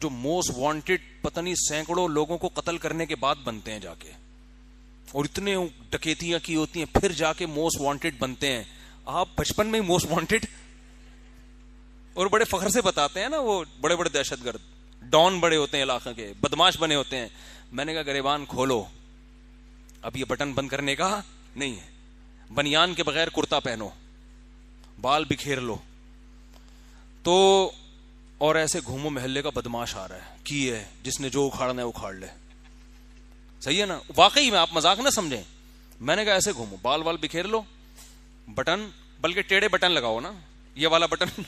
جو most wanted پتہ نہیں سینکڑوں لوگوں کو قتل کرنے کے بعد بنتے ہیں جا کے, اور اتنے ڈکیتیاں کی ہوتی ہیں پھر جا کے موسٹ وانٹیڈ بنتے ہیں. آپ بچپن میں موسٹ وانٹیڈ, اور بڑے فخر سے بتاتے ہیں نا, وہ بڑے بڑے دہشت گرد ڈان بڑے ہوتے ہیں علاقے کے, بدماش بنے ہوتے ہیں. میں نے کہا گریبان کھولو, اب یہ بٹن بند کرنے کا نہیں ہے, بنیان کے بغیر کرتا پہنو, بال بکھیر لو. تو اور ایسے گھومو, محلے کا بدماش آ رہا ہے کی ہے, جس نے جو اکھاڑنا ہے اکھاڑ لے. صحیح ہے نا, واقعی میں, آپ مذاق نہ سمجھیں. میں نے کہا ایسے گھومو, بال وال بکھیر لو, بٹن, بلکہ ٹیڑھے بٹن لگاؤ نا, یہ والا بٹن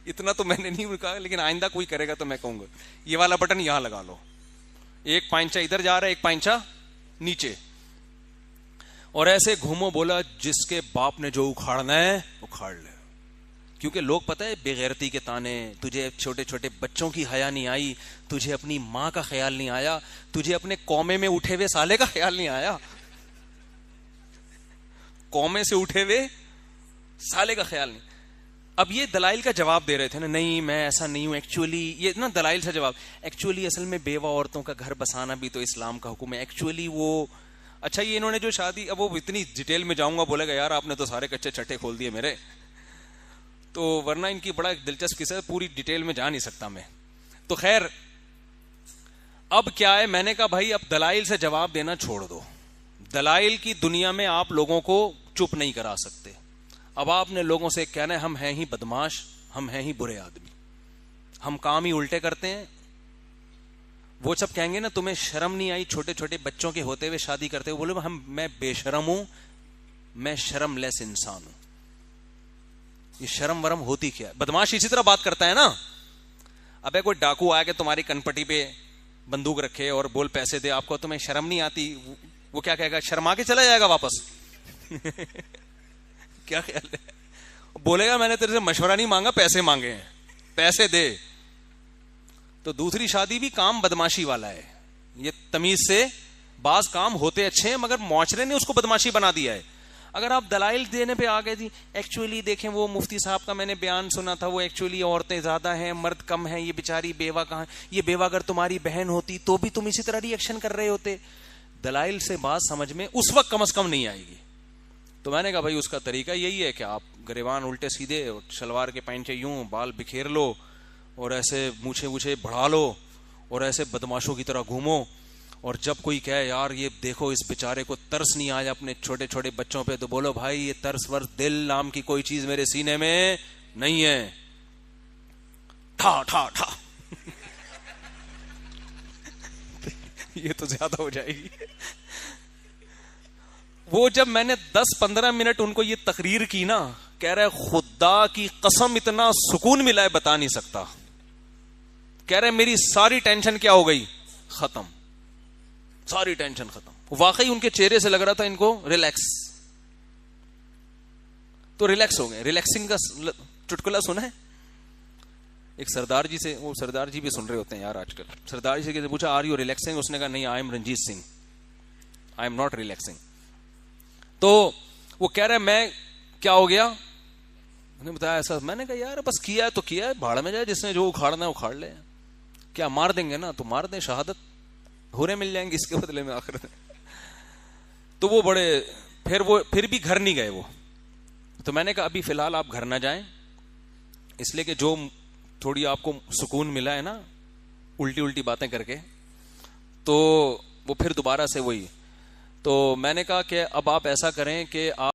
اتنا تو میں نے نہیں کہا, لیکن آئندہ کوئی کرے گا تو میں کہوں گا یہ والا بٹن یہاں لگا لو, ایک پائنچا ادھر جا رہا ہے, ایک پائنچا نیچے, اور ایسے گھومو. بولا جس کے باپ نے جو اکھاڑنا ہے اکھاڑ لے. کیونکہ لوگ پتہ ہے بے غیرتی کے تانے, تجھے چھوٹے چھوٹے بچوں کی حیا نہیں آئی, تجھے اپنی ماں کا خیال نہیں آیا, تجھے اپنے قومے میں اٹھے ہوئے سالے کا خیال نہیں آیا, قومے سے اٹھے ہوئے سالے کا خیال نہیں. اب یہ دلائل کا جواب دے رہے تھے نا, نہیں میں ایسا نہیں ہوں ایکچولی, یہ نا دلائل سے جواب, ایکچولی اصل میں بیوہ عورتوں کا گھر بسانا بھی تو اسلام کا حکم ہے, ایکچولی وہ اچھا یہ انہوں نے جو شادی, اب وہ اتنی ڈیٹیل میں جاؤں گا, بولے گا یار آپ نے تو سارے کچے چھٹے کھول دیے میرے, تو ورنہ ان کی بڑا ایک دلچسپ قصہ ہے, پوری ڈیٹیل میں جا نہیں سکتا میں. تو خیر اب کیا ہے, میں نے کہا بھائی اب دلائل سے جواب دینا چھوڑ دو, دلائل کی دنیا میں آپ لوگوں کو چپ نہیں کرا سکتے. اب آپ نے لوگوں سے کہنا ہے ہم ہیں ہی بدماش, ہم ہیں ہی برے آدمی, ہم کام ہی الٹے کرتے ہیں. وہ سب کہیں گے نا تمہیں شرم نہیں آئی چھوٹے چھوٹے بچوں کے ہوتے ہوئے شادی کرتے ہوئے, بولے میں بے شرم ہوں, میں شرم لیس انسان ہوں. یہ شرم ورم ہوتی کیا ہے؟ بدماش اسی طرح بات کرتا ہے نا. ابے کوئی ڈاکو آیا کہ تمہاری کنپٹی پہ بندوق رکھے اور بول پیسے دے, آپ کو تمہیں شرم نہیں آتی, وہ کیا کہے گا, شرما کے چلا جائے گا واپس کیا خیال ہے, بولے گا میں نے تیرے سے مشورہ نہیں مانگا, پیسے مانگے ہیں, پیسے دے. تو دوسری شادی بھی کام بدماشی والا ہے. یہ تمیز سے بعض کام ہوتے اچھے ہیں مگر معاشرے نے اس کو بدماشی بنا دیا ہے. اگر آپ دلائل دینے پہ آ گئے تھی, ایکچولی دیکھیں وہ مفتی صاحب کا میں نے بیان سنا تھا, وہ ایکچولی عورتیں زیادہ ہیں مرد کم ہیں, یہ بیچاری بیوہ کہاں, یہ بیوہ اگر تمہاری بہن ہوتی تو بھی تم اسی طرح ری ایکشن کر رہے ہوتے. دلائل سے بات سمجھ میں اس وقت کم از کم نہیں آئے گی. تو میں نے کہا بھائی اس کا طریقہ یہی ہے کہ آپ گریبان الٹے سیدھے, شلوار کے پینچے یوں, بال بکھیر لو, اور ایسے مونچھے وچھے بڑھا لو, اور ایسے بدماشوں کی طرح گھومو. اور جب کوئی کہے یار یہ دیکھو اس بیچارے کو ترس نہیں آیا اپنے چھوٹے چھوٹے بچوں پہ, تو بولو بھائی یہ ترس ورس دل نام کی کوئی چیز میرے سینے میں نہیں ہے. ٹھا ٹھا ٹھا یہ تو زیادہ ہو جائے گی. وہ جب میں نے 10-15 منٹ ان کو یہ تقریر کی نا, کہہ رہے خدا کی قسم اتنا سکون ملا ہے بتا نہیں سکتا. کہہ رہے میری ساری ٹینشن کیا ہو گئی, ختم, ساری ٹینشن ختم. واقعی ان کے چہرے سے لگ رہا تھا ان کو ریلیکس, تو ریلیکس ہو گئے. ریلیکسنگ کا چٹکلا سنا ہے ایک سردار جی سے, وہ سردار جی بھی سن رہے ہوتے ہیں یار آج کل. سردار جی سے پوچھا آر یو ریلیکسنگ, اس نے کہا نہیں, I am Ranjit Singh, I am not relaxing. تو وہ کہہ رہے میں کیا ہو گیا, میں نے بتایا ایسا. میں نے کہا یار بس کیا ہے تو کیا ہے, بھاڑ میں جائے, جس نے جو اکھاڑنا ہے اکھاڑ لے. کیا مار دیں گے نا تو مار دیں, شہادت ہورے مل جائیں گے اس کے بدلے میں آخر. تو وہ بڑے پھر بھی گھر نہیں گئے وہ. تو میں نے کہا ابھی فی الحال آپ گھر نہ جائیں, اس لیے کہ جو تھوڑی آپ کو سکون ملا ہے نا الٹی الٹی باتیں کر کے, تو وہ پھر دوبارہ سے وہی. تو میں نے کہا کہ اب آپ ایسا کریں کہ آپ